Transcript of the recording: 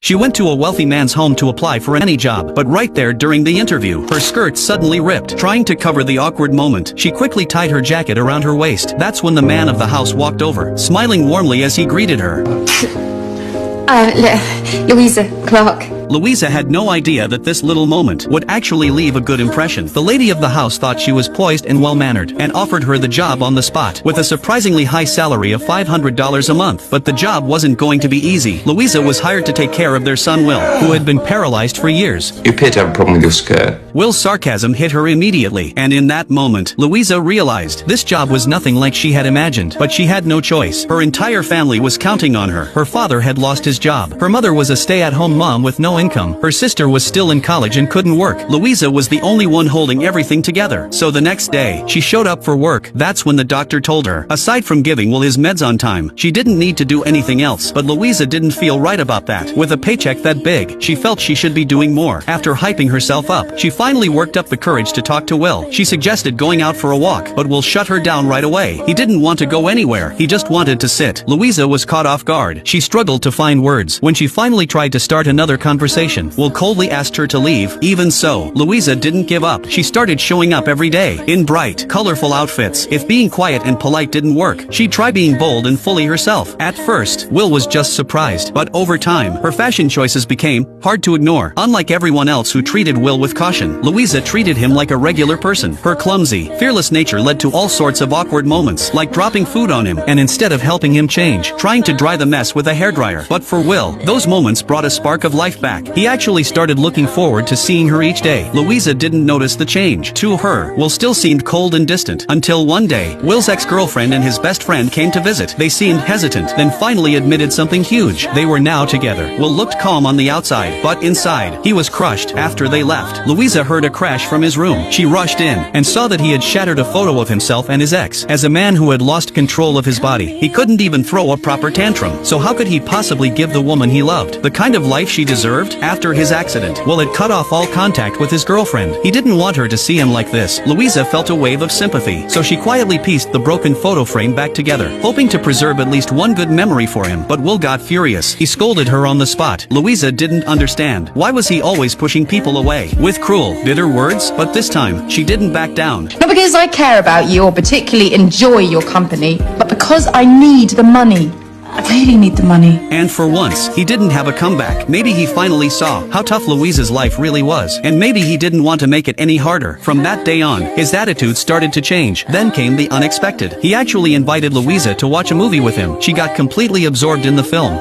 She went to a wealthy man's home to apply for any job, but right there during the interview, her skirt suddenly ripped. Trying to cover the awkward moment, she quickly tied her jacket around her waist. That's when the man of the house walked over, smiling warmly as he greeted her. Louisa Clark. Louisa had no idea that this little moment would actually leave a good impression. The lady of the house thought she was poised and well-mannered, and offered her the job on the spot, with a surprisingly high salary of $500 a month. But the job wasn't going to be easy. Louisa was hired to take care of their son Will, who had been paralyzed for years. You appear to have a problem with your skirt. Will's sarcasm hit her immediately, and in that moment, Louisa realized this job was nothing like she had imagined. But she had no choice. Her entire family was counting on her. Her father had lost his job. Her mother was a stay-at-home mom with no income. Her sister was still in college and couldn't work. Louisa was the only one holding everything together. So the next day, she showed up for work. That's when the doctor told her, aside from giving Will his meds on time, she didn't need to do anything else. But Louisa didn't feel right about that. With a paycheck that big, she felt she should be doing more. After hyping herself up, she finally worked up the courage to talk to Will. She suggested going out for a walk, but Will shut her down right away. He didn't want to go anywhere. He just wanted to sit. Louisa was caught off guard. She struggled to find words. When she finally tried to start another conversation, Will coldly asked her to leave. Even so, Louisa didn't give up. She started showing up every day, in bright, colorful outfits. If being quiet and polite didn't work, she'd try being bold and fully herself. At first, Will was just surprised, but over time, her fashion choices became hard to ignore. Unlike everyone else who treated Will with caution, Louisa treated him like a regular person. Her clumsy, fearless nature led to all sorts of awkward moments, like dropping food on him, and instead of helping him change, trying to dry the mess with a hairdryer. But for Will, those moments brought a spark of life back. He actually started looking forward to seeing her each day. Louisa didn't notice the change. To her, Will still seemed cold and distant, until one day, Will's ex-girlfriend and his best friend came to visit. They seemed hesitant, then finally admitted something huge. They were now together. Will looked calm on the outside, but inside, he was crushed. After they left, Louisa heard a crash from his room. She rushed in, and saw that he had shattered a photo of himself and his ex. As a man who had lost control of his body, he couldn't even throw a proper tantrum. So how could he possibly give the woman he loved the kind of life she deserved? After his accident, Will had cut off all contact with his girlfriend. He didn't want her to see him like this. Louisa felt a wave of sympathy, so she quietly pieced the broken photo frame back together, hoping to preserve at least one good memory for him. But Will got furious. He scolded her on the spot. Louisa didn't understand. Why was he always pushing people away? With cruel, bitter words, but this time, she didn't back down. Not because I care about you or particularly enjoy your company, but because I need the money. I really need the money. And for once, he didn't have a comeback. Maybe he finally saw how tough Louisa's life really was, and maybe he didn't want to make it any harder. From that day on, his attitude started to change. Then came the unexpected. He actually invited Louisa to watch a movie with him. She got completely absorbed in the film.